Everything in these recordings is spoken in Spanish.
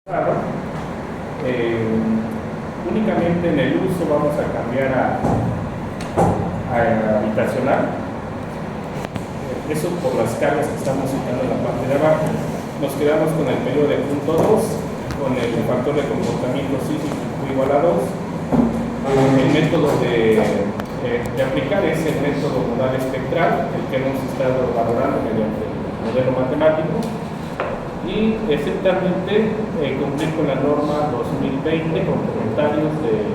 Claro, únicamente en el uso vamos a cambiar a habitacional. Eso por las cargas que estamos citando en la parte de abajo. Nos quedamos con el periodo de punto 2, con el factor de comportamiento sísmico igual a 2. El método de aplicar es el método modal espectral, el que hemos estado valorando mediante el modelo matemático. Y estrictamente cumplir con la norma 2020 con comentarios de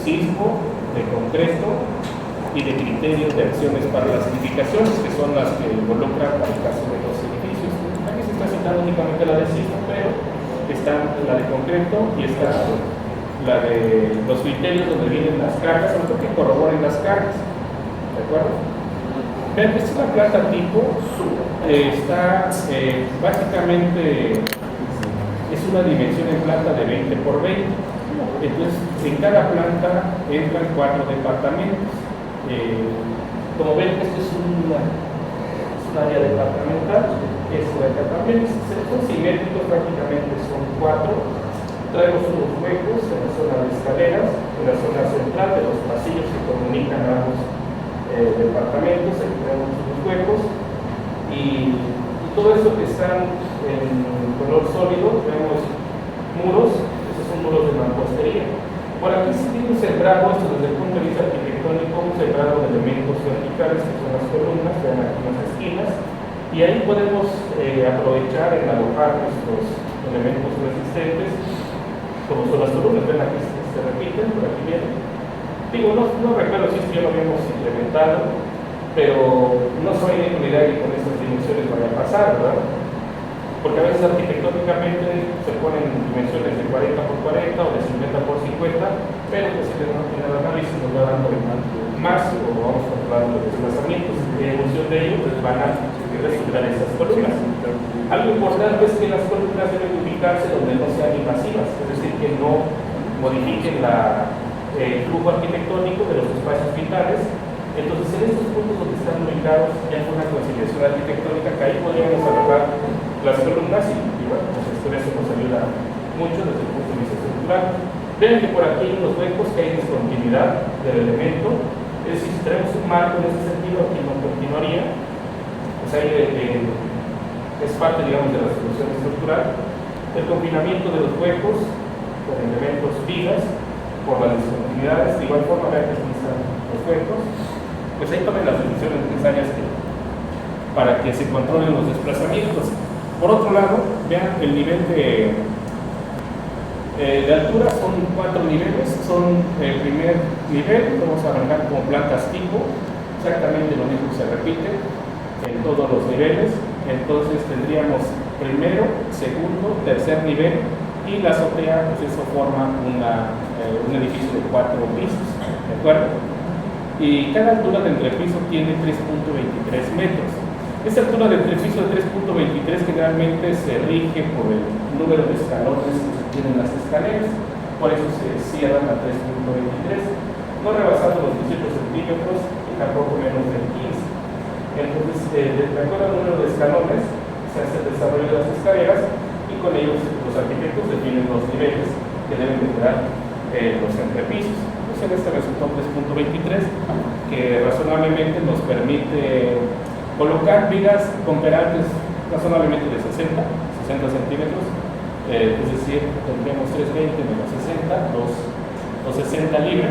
sismo, de concreto y de criterios de acciones para las edificaciones, que son las que involucran para el caso de los edificios. Aquí se está citando únicamente la de sismo, pero está la de concreto y está la de los criterios donde vienen las cargas, sobre todo que corroboren las cargas. ¿De acuerdo? Vean, esta es la planta tipo, está básicamente, es una dimensión en planta de 20 por 20. Entonces, en cada planta entran 4 departamentos. Como ven, este es un área departamental, son simétricos, prácticamente son 4. Traemos unos huecos en la zona de escaleras, en la zona central de los pasillos que comunican a ambos departamentos. Aquí tenemos unos huecos y todo eso que están en color sólido. Tenemos muros, estos son muros de mampostería. Por aquí se tiene un sembrado, esto desde el punto de vista arquitectónico, un sembrado de elementos verticales que son las columnas, vean aquí en las esquinas, y ahí podemos aprovechar en alojar nuestros elementos resistentes, como son las columnas. Ven aquí se repiten, por aquí vienen. Digo, no recuerdo si ya lo habíamos implementado, pero no soy de idea que con estas dimensiones vaya a pasar, ¿verdad? Porque a veces arquitectónicamente se ponen dimensiones de 40 por 40 o de 50 por 50, pero pues si tenemos que ir al análisis nos va dando más o vamos controlando los desplazamientos. En función de ello, pues van a resultar estas columnas. Algo importante es que las columnas deben ubicarse donde no sean invasivas, es decir, que no modifiquen el flujo arquitectónico de los espacios vitales. Entonces, en estos puntos donde están ubicados, ya con una conciliación arquitectónica, que ahí podríamos alojar las columnas y bueno, pues eso nos ayuda mucho desde el punto de vista estructural. Ven que por aquí hay unos huecos que hay discontinuidad del elemento, es decir, si tenemos un marco en ese sentido, aquí no continuaría, pues ahí es parte, digamos, de la solución estructural. El confinamiento de los huecos con elementos vigas por las discontinuidades, de igual forma, vean que aquí están los huecos, pues ahí tomen las soluciones necesarias para que se controlen los desplazamientos. Por otro lado, vean el nivel de altura, son 4 niveles, son el primer nivel, vamos a arrancar como plantas tipo, exactamente lo mismo se repite en todos los niveles. Entonces tendríamos primero, segundo, tercer nivel, y la azotea, pues eso forma un edificio de 4 pisos, ¿de acuerdo? Y cada altura de entrepiso tiene 3.23 metros. Esta altura de entrepiso de 3.23 generalmente se rige por el número de escalones que tienen las escaleras, por eso se cierran a 3.23, no rebasando los 18 centímetros y tampoco menos del 15. Entonces, de acuerdo al número de escalones, se hace el desarrollo de las escaleras y con ellos los arquitectos definen los niveles que deben de quedar los entrepisos. Entonces, en este resultó 3.23, que razonablemente nos permite colocar vigas con perantes razonablemente de 60 centímetros, es decir, tendríamos 320 menos 60, 260 libre.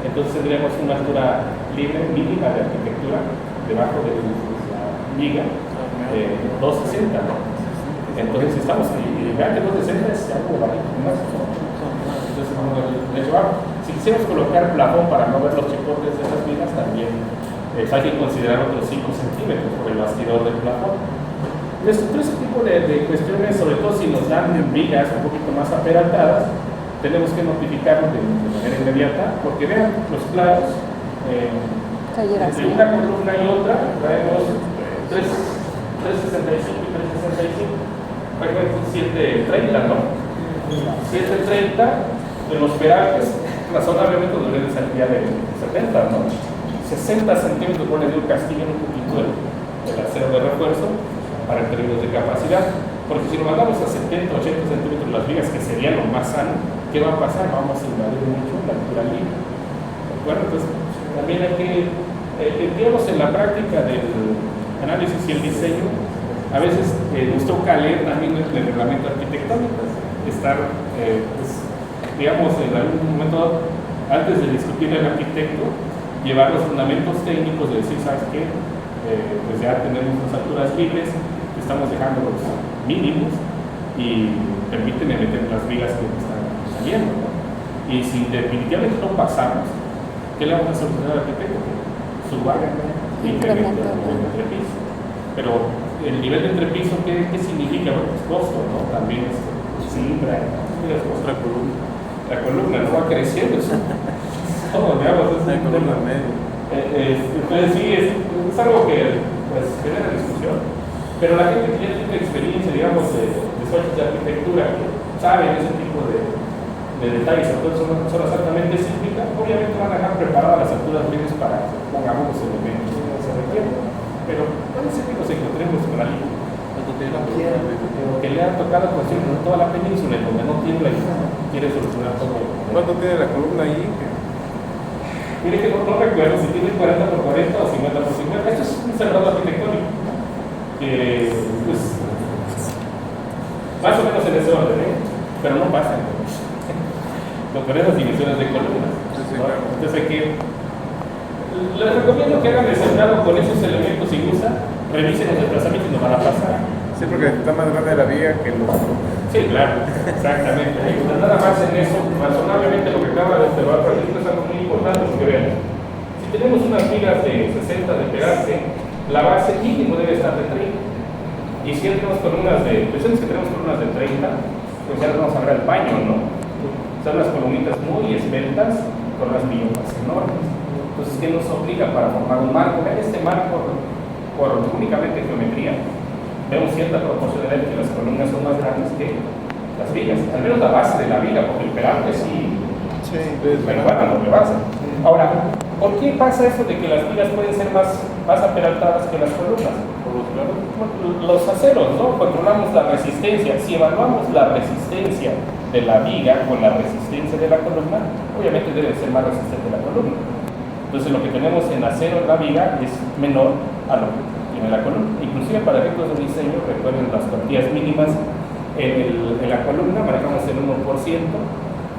Entonces tendríamos una altura libre mínima de arquitectura debajo de la viga, 260, ¿no? Entonces estamos ahí, vean que 260 es algo bajito más. Entonces, si quisiéramos colocar plafón para no ver los chipotes de las vigas, también hay que considerar otros 5 centímetros por el bastidor del plafón. Todo ese tipo de cuestiones, sobre todo si nos dan vigas un poquito más aperaltadas, tenemos que notificarlo de manera inmediata, porque vean los claros, entre una columna y otra traemos 365 y 365, prácticamente 730, ¿no? 730 de los perantes, razonablemente debería salir de 70, ¿no? 60 centímetros por el castillo, un poquito del acero de refuerzo para en términos de capacidad. Porque si lo mandamos a 70, 80 centímetros las vigas, que sería lo más sano, ¿qué va a pasar? Vamos a invadir mucho la altura libre. ¿De acuerdo? Entonces, también hay que, digamos, en la práctica del análisis y el diseño, a veces nos toca leer también el reglamento arquitectónico, estar, pues, digamos, en algún momento, antes de discutir el arquitecto, llevar los fundamentos técnicos de decir, ¿sabes qué? Pues ya tenemos las alturas libres, estamos dejando los mínimos y permíteme meter las vigas que me están saliendo, ¿no? Y si definitivamente no pasamos, ¿qué le vamos a solucionar al arquitecto? Suba y incremente el nivel de entrepiso. Pero el nivel de entrepiso, ¿qué significa? Bueno, pues costo, ¿no? También es siembra, otra columna. La columna no va creciendo, eso. Todo, digamos, es una columna en medio. Entonces sí, es algo que pues, genera discusión. Pero la gente que ya tiene experiencia, digamos, de despachos de arquitectura, que saben ese tipo de detalles, entonces son exactamente sísmicas, obviamente van a dejar preparadas las alturas libres para que pongamos los elementos que se requieren. Pero puede ser que nos encontremos con alguien que le ha tocado cuestión en toda la península, donde no tiene la quiere solucionar todo. ¿Cuánto tiene la columna ahí? Mire que no recuerdo si tiene 40 por 40 o 50 por 50. Esto es un cerrado arquitectónico. Pues, más o menos en ese orden, pero no pasan con esas dimensiones de columnas, ¿no? Entonces hay que, les recomiendo que hagan el sembrado con esos elementos y usa, revisen los desplazamientos y no van a pasar. Sí, porque está más grande la viga que los... Sí, claro, exactamente. Nada más en eso, razonablemente lo que acaba de observar Francisco es algo muy importante, porque vean, si tenemos unas vigas de 60 de pegarse, la base mínimo debe estar de 30. Y si tenemos columnas de, pensemos que tenemos columnas de 30, pues ya nos vamos a ver el paño, ¿no? Son las columnitas muy esbeltas con las miopas enormes. Entonces, ¿qué nos obliga para formar un marco? Vean este marco por únicamente geometría. Vemos cierta proporcionalidad que las columnas son más grandes que las vigas. Al menos la base de la viga, porque el perante sí, la iguana no le basa. Ahora, ¿por qué pasa eso de que las vigas pueden ser más aperaltadas que las columnas? Los aceros, ¿no? Controlamos la resistencia. Si evaluamos la resistencia de la viga con la resistencia de la columna, obviamente debe ser más resistente la columna. Entonces lo que tenemos en acero en la viga es menor a lo que tiene la columna. Inclusive para efectos de diseño, recuerden las cuantías mínimas en la columna, manejamos el 1%,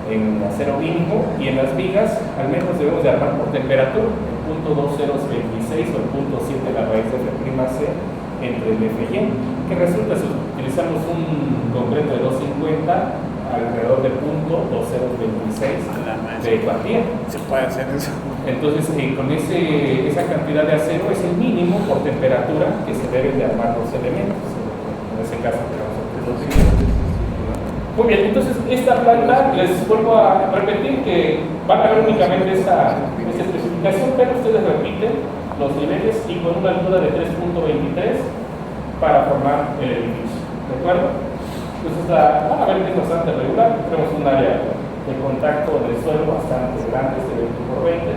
en acero mínimo, y en las vigas al menos debemos de armar por temperatura, el punto 2026 o el punto 7 de la raíz de F'(c) entre el F y Y, que resulta si utilizamos un concreto de 250 alrededor del punto 2026 de cuantía. Se puede hacer eso. Entonces, con esa cantidad de acero es el mínimo por temperatura que se deben de armar los elementos. En ese caso, tenemos muy bien, entonces esta planta, les vuelvo a repetir que van a ver únicamente esta especificación, pero ustedes repiten los niveles y con una altura de 3.23 para formar el edificio, ¿de acuerdo? Entonces van a ver que es bastante regular. Tenemos un área de contacto del suelo bastante grande, de 20 por 20,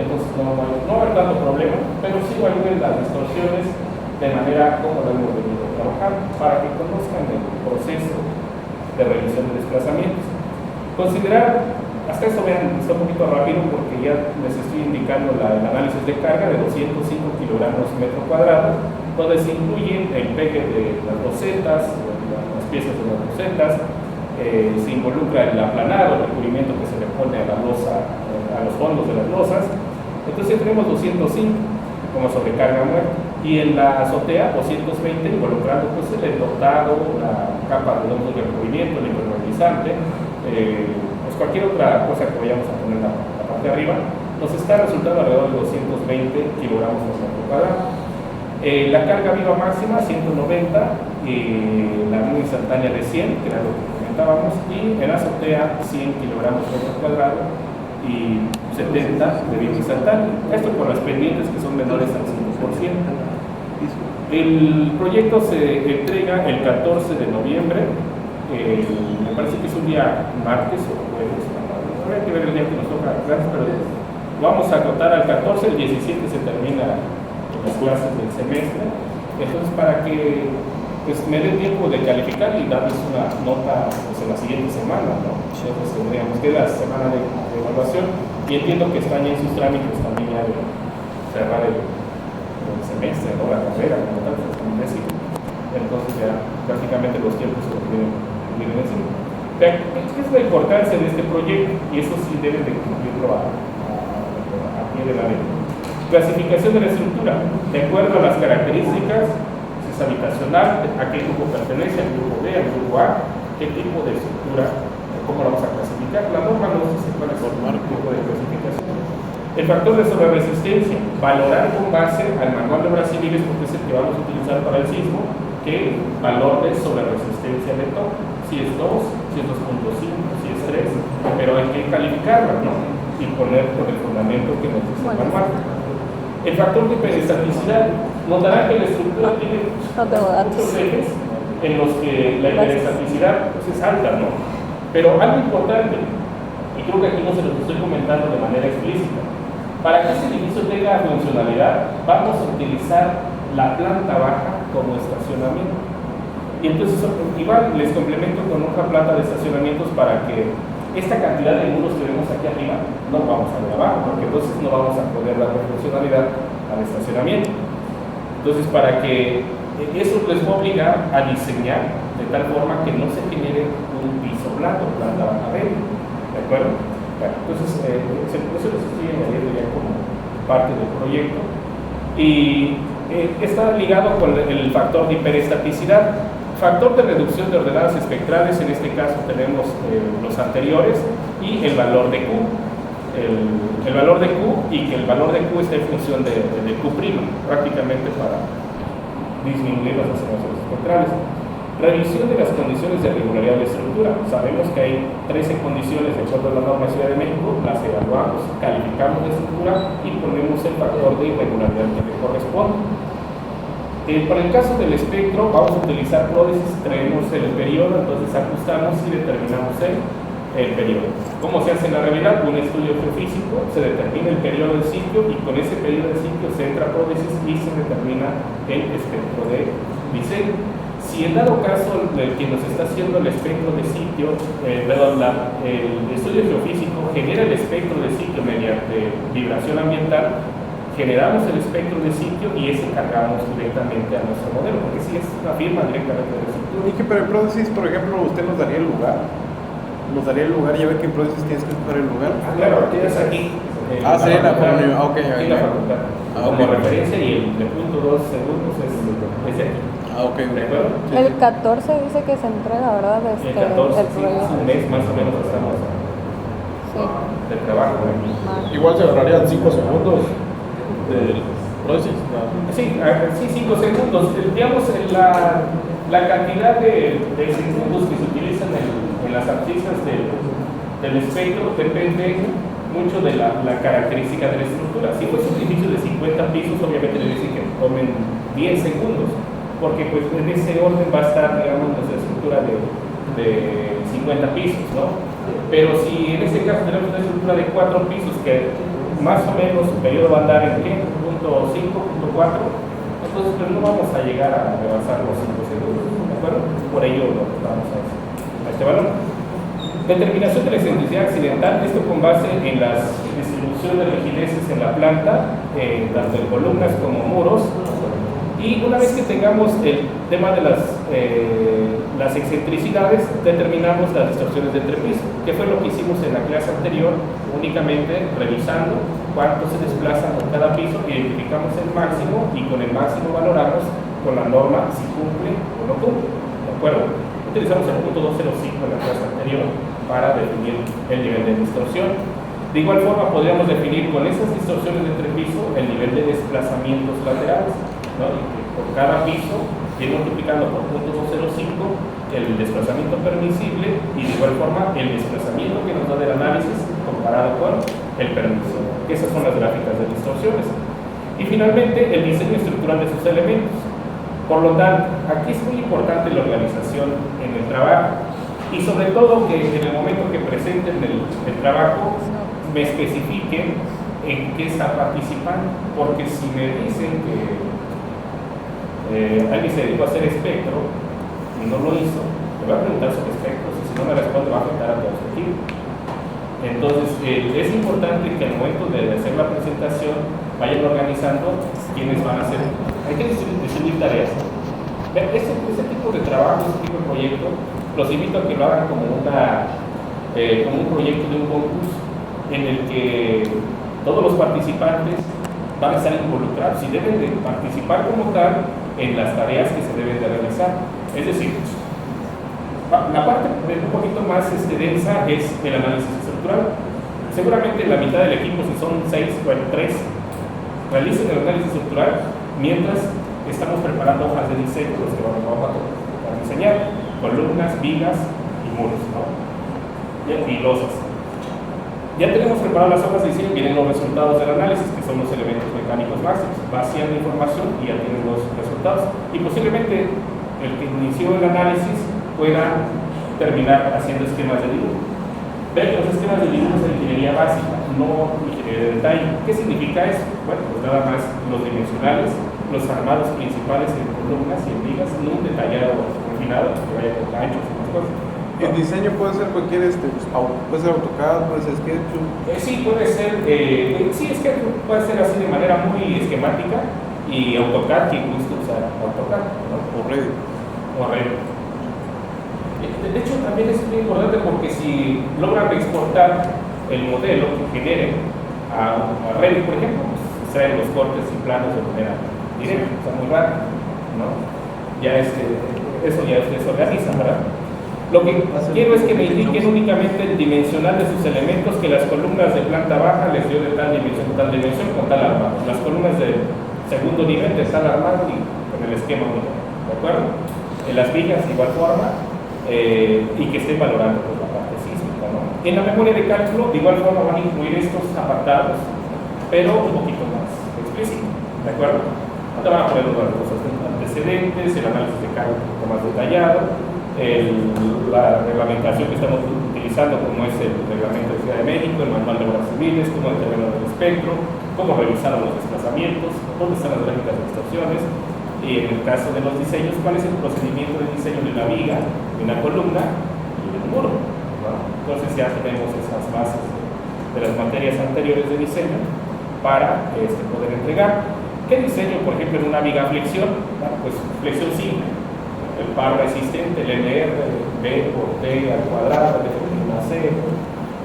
entonces no va a haber tanto problema, pero sí evalúen las distorsiones de manera como lo hemos venido trabajando para que conozcan el proceso de revisión de desplazamientos. Considerar, hasta esto vean, está un poquito rápido porque ya les estoy indicando el análisis de carga de 205 kilogramos metro cuadrado, donde se incluyen el pegue de las rosetas, las piezas de las rosetas, se involucra el aplanado, el recubrimiento que se le pone a la losa, a los fondos de las losas. Entonces tenemos 205 como sobrecarga muerta, y en la azotea 220 involucrando pues el endotado, la capa de recubrimiento, el impermeabilizante, pues cualquier otra cosa que vayamos a poner en la parte de arriba, nos está resultando alrededor de 220 kilogramos por metro cuadrado. La carga viva máxima 190, la viva instantánea de 100, que era lo que comentábamos, y en la azotea 100 kilogramos por metro cuadrado y 70 de viva instantánea. Esto por las pendientes que son menores al 5%. El proyecto se entrega el 14 de noviembre, me parece que es un día martes o jueves, no hay que ver el día que nos toca clases, pero vamos a acotar al 14, el 17 se termina las clases del semestre. Entonces, para que pues me dé tiempo de calificar y darles una nota pues, en la siguiente semana, ¿no? Entonces tendríamos que la semana de evaluación y entiendo que están ya en sus trámites también ya de cerrar el semestre, ¿no? La carrera, como tal, entonces ya prácticamente los tiempos se vienen encima. ¿Qué es la importancia de este proyecto? Y eso sí deben de cumplirlo a pie de la ley. Clasificación de la estructura, de acuerdo a las características, si es habitacional, a qué grupo pertenece, al grupo B, al grupo A, qué tipo de estructura, cómo la vamos a clasificar. La norma no dice cuál es el tipo de clasificación. El factor de sobreresistencia, valorar con base al manual de obras civiles, porque es el que vamos a utilizar para el sismo, que valor de sobreresistencia de todo. Si es 2, si es 2.5, si es 3, pero hay que calificarla, ¿no? Y poner por el fundamento que nos dice el manual. El factor de hiperestaticidad, notará que la estructura tiene muchos ejes en los que la hiperestaticidad pues, es alta, ¿no? Pero algo importante, y creo que aquí no se los estoy comentando de manera explícita, para que este edificio tenga funcionalidad, vamos a utilizar la planta baja como estacionamiento. Y entonces, igual les complemento con otra planta de estacionamientos para que esta cantidad de muros que vemos aquí arriba no vamos a ver abajo, porque entonces no vamos a poder darle funcionalidad al estacionamiento. Entonces, para que eso les va a obligar a diseñar de tal forma que no se genere un piso plano, planta baja media. ¿De acuerdo? Bueno, entonces, eso les estoy añadiendo ya como parte del proyecto. Y está ligado con el factor de hiperestaticidad. Factor de reducción de ordenadas espectrales, en este caso tenemos los anteriores, y el valor de Q. El valor de Q y que el valor de Q esté en función de Q', prácticamente para disminuir las oscilaciones espectrales. Revisión de las condiciones de regularidad de estructura. Sabemos que hay 13 condiciones de acuerdo a la norma de Ciudad de México, las evaluamos, calificamos la estructura y ponemos el factor de irregularidad que le corresponde. Para el caso del espectro, vamos a utilizar prótesis, traemos el periodo, entonces ajustamos y determinamos el periodo. ¿Cómo se hace en la realidad? Un estudio geofísico, se determina el periodo del sitio y con ese periodo del sitio se entra prótesis y se determina el espectro de diseño. Si en dado caso el que nos está haciendo el espectro de sitio, el estudio geofísico genera el espectro de sitio mediante vibración ambiental, generamos el espectro de sitio y ese cargamos directamente a nuestro modelo, porque si es una firma directamente del sitio. Y que, pero en prótesis, por ejemplo, usted nos daría el lugar. Nos daría el lugar, ya ve que en prótesis tienes que escoger el lugar. Claro, tienes aquí. Sería la facultad. Aquí la facultad. Como referencia y el de punto 2 segundos es aquí. De acuerdo. El 14 dice que se entrega, ¿verdad? El 14, sí, es un mes más o menos estamos de trabajo. Igual se agarrarían 5 segundos del prótesis. Sí, 5 segundos. Digamos, la cantidad de segundos que se utilizan en las abscisas del espectro depende mucho de la característica de la estructura. Si fuese un edificio de 50 pisos, obviamente le dicen que tomen 10 segundos, porque pues en ese orden va a estar, digamos, nuestra estructura de 50 pisos, ¿no? Pero si en este caso tenemos una estructura de 4 pisos que más o menos su periodo va a andar en ¿qué? Punto 5, punto 4, entonces pues no vamos a llegar a rebasar los 5 segundos, ¿de acuerdo? Por ello lo vamos a este valor. Determinación de la excentricidad accidental, esto con base en las distribuciones de rigideces en la planta, tanto en columnas como muros. Y una vez que tengamos el tema de las excentricidades, determinamos las distorsiones de entrepiso, que fue lo que hicimos en la clase anterior, únicamente revisando cuánto se desplaza por cada piso, identificamos el máximo y con el máximo valoramos con la norma si cumple o no cumple. ¿De acuerdo? Utilizamos el punto 205 en la clase anterior para definir el nivel de distorsión. De igual forma, podríamos definir con esas distorsiones de entrepiso el nivel de desplazamientos laterales, ¿no? Por cada piso, ir multiplicando por punto 205 el desplazamiento permisible y de igual forma el desplazamiento que nos da del análisis comparado con el permisible. Esas son las gráficas de distorsiones. Y finalmente, el diseño estructural de sus elementos. Por lo tanto, aquí es muy importante la organización en el trabajo y sobre todo que en el momento que presenten el trabajo me especifiquen en qué está participando, porque si me dicen que alguien se dedicó a hacer espectro y no lo hizo, le va a preguntar sobre espectros y si no me responde va a afectar a todo su equipo. Entonces, es importante que al momento de hacer la presentación vayan organizando quiénes van a hacer. Hay que distribuir tareas. Este tipo de trabajo, este tipo de proyecto, los invito a que lo hagan como un proyecto de un concurso en el que todos los participantes van a estar involucrados y deben de participar como tal en las tareas que se deben de realizar. Es decir, la parte un poquito más densa es el análisis estructural. Seguramente la mitad del equipo, si son 6 o 3, realicen el análisis estructural mientras estamos preparando hojas de diseño, los que vamos a diseñar, columnas, vigas y muros, ¿no? Y losas. Ya tenemos preparadas las hojas de diseño, vienen los resultados del análisis, que son los elementos mecánicos máximos. Vacían la información y ya tienen los resultados. Y posiblemente el que inició el análisis pueda terminar haciendo esquemas de dibujo. Ven que los esquemas de dibujo es de ingeniería básica, no ingeniería de detalle. ¿Qué significa eso? Bueno, pues nada más los dimensionales, los armados principales en columnas y en vigas, no un detallado refinado que vaya con ganchos y más cosas. El diseño puede ser cualquier, puede ser AutoCAD, puede ser SketchUp. Sí, puede ser, SketchUp puede ser así de manera muy esquemática y AutoCAD, quien gusta usar AutoCAD, ¿no? O Revit. O Revit. De hecho, también es muy importante porque si logran exportar el modelo que generen a Revit, por ejemplo, pues traen los cortes y planos de manera directa, o sea, muy rápido, ¿no? Ya eso ya se organiza, ¿verdad? Lo que quiero es que me indiquen únicamente el dimensional de sus elementos, que las columnas de planta baja les dio de tal dimensión con tal armado. Las columnas de segundo nivel de tal armado y con el esquema único, ¿de acuerdo? En las vigas de igual forma y que estén valorando pues, la parte sísmica, ¿no? En la memoria de cálculo de igual forma van a incluir estos apartados, pero un poquito más explícito, ¿de acuerdo? Donde van a poner los antecedentes, el análisis de carga un poco más detallado, la reglamentación que estamos utilizando, como es el reglamento de Ciudad de México, el manual de obras civiles, cómo determinar el espectro, cómo revisar los desplazamientos, dónde están las gráficas de estaciones, y en el caso de los diseños, cuál es el procedimiento de diseño de una viga, de una columna y de un muro, ¿no? Entonces ya tenemos esas bases de las materias anteriores de diseño para poder entregar. ¿Qué diseño, por ejemplo, en una viga flexión? Bueno, pues flexión simple, el par resistente, el MR, B por T al cuadrado, de una C,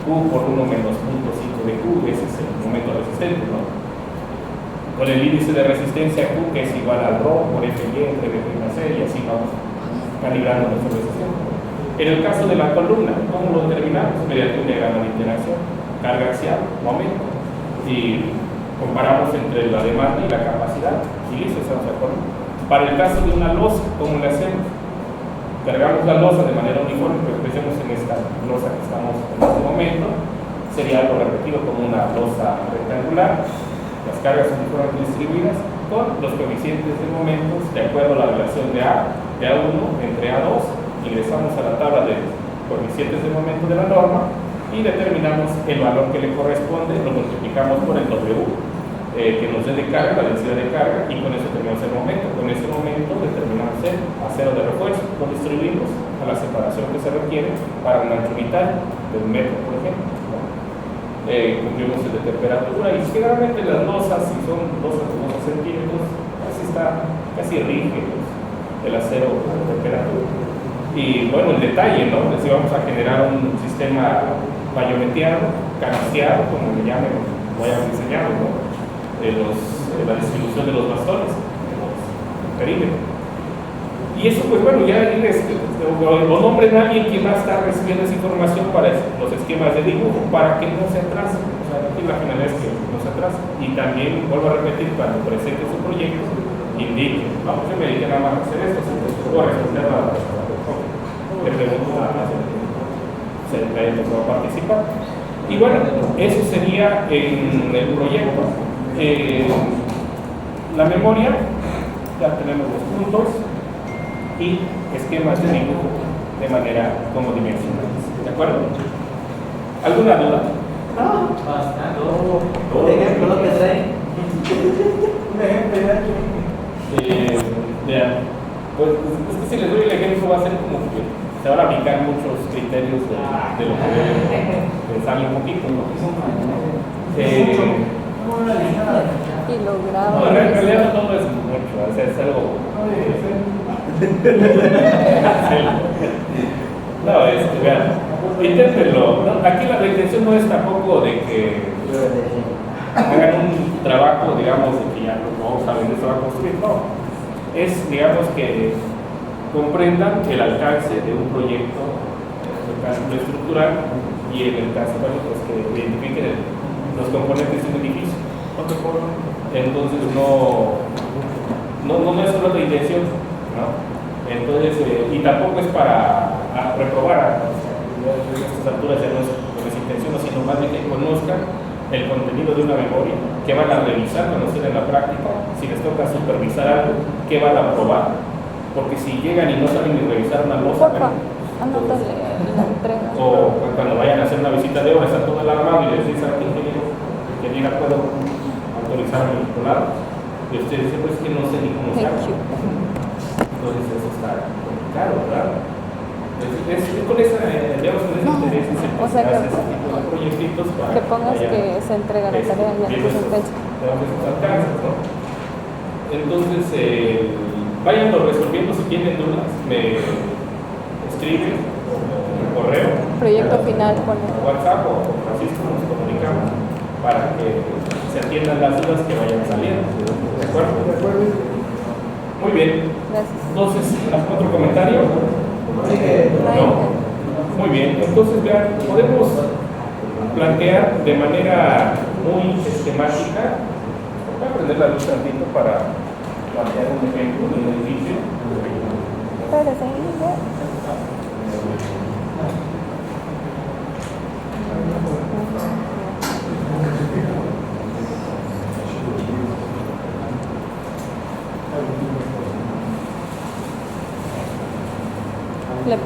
Q por 1 menos 0.5 de Q, ese es el momento resistente, ¿no? Con el índice de resistencia Q, que es igual al ρ por FY entre B'(C), y así vamos calibrando nuestra resistencia. En el caso de la columna, ¿cómo lo determinamos? Mediante un diagrama de interacción, carga axial, momento, y comparamos entre la demanda y la capacidad, y listo, estamos de acuerdo. Para el caso de una losa, ¿cómo le hacemos? Cargamos la losa de manera uniforme, pero pensemos en esta losa que estamos en este momento, sería algo repetido como una losa rectangular. Las cargas uniformemente distribuidas con los coeficientes de momentos de acuerdo a la relación de A1 entre A2, ingresamos a la tabla de coeficientes de momento de la norma y determinamos el valor que le corresponde, lo multiplicamos por el W que nos dé de carga, la densidad de carga, y con eso terminamos el momento. Con ese momento determinamos el acero de refuerzo, lo distribuimos a la separación que se requiere para un ancho vital de 1 metro, por ejemplo, ¿no? Cumplimos el de temperatura y generalmente las losas, si son losas de 12 centímetros, casi rígidos el acero a temperatura. Y bueno, el detalle, ¿no? Si vamos a generar un sistema bayoneteado, canasteado, como le llamen, lo hayan diseñado, ¿no? La distribución de los bastones, el perímetro. Y eso, pues bueno, ya lo nombren a alguien que va a estar recibiendo esa información para los esquemas de dibujo, para que no se atrase. O sea, aquí la finalidad es que no se atrase. Y también, vuelvo a repetir, cuando presente su proyecto, indique, vamos, yo me dediqué nada más a hacer esto, entonces puedo responder a la le pregunto a la se va a participar. Y bueno, eso sería en el proyecto. La memoria, ya tenemos los puntos y esquemas de dibujo de manera como dimensional. ¿De acuerdo? ¿Alguna duda? No, bastante. Un ejemplo, lo que trae. Un ejemplo, Ya. Pues es que si les doy el ejemplo va a ser como que se van a aplicar muchos criterios de lo que deben pensarle un poquito, ¿no? Y lo grabo. No, en realidad no es mucho, o sea, es algo. No, vean, inténtenlo. No, aquí la intención no es tampoco de que hagan un trabajo, digamos, de que ya no saben de se va a construir, no. Es, digamos, que comprendan el alcance de un proyecto, en el caso estructural, y en el caso, bueno, pues que identifiquen los componentes de un edificio. Entonces no es solo otra intención, ¿no? Entonces, y tampoco es para reprobar, ¿no? O sea, a estas alturas ya no es intención, sino más bien que conozcan el contenido de una memoria, que van a revisar cuando estén en la práctica, si les toca supervisar algo, que van a probar, porque si llegan y no saben ni revisar una losa, Porfa, anótale la entrega. o cuando vayan a hacer una visita de obra, está todo alarmado y les dicen al ingeniero, puedo autorizar a mi titular, y usted dice, pues que no sé ni cómo se Thank hace. you. Entonces eso está complicado, ¿verdad? Es con esa, digamos, con ese No, interés o sea que- ese tipo de proyectitos para Que pongas vayan, que se entrega la tarea y viendo después en fecha. esos alcances, ¿no? Entonces, váyanlo resolviendo. Si tienen dudas, me escriben por correo, Proyecto final, pone. por WhatsApp o con Francisco, nos comunicamos para que se atiendan las dudas que vayan saliendo. ¿De acuerdo? Muy bien. Gracias. Entonces, ¿otro comentario? No. Muy bien. Entonces, vean, podemos plantear de manera muy sistemática. Voy a prender la luz tantito para plantear un ejemplo de un edificio. Espérate, ya. Le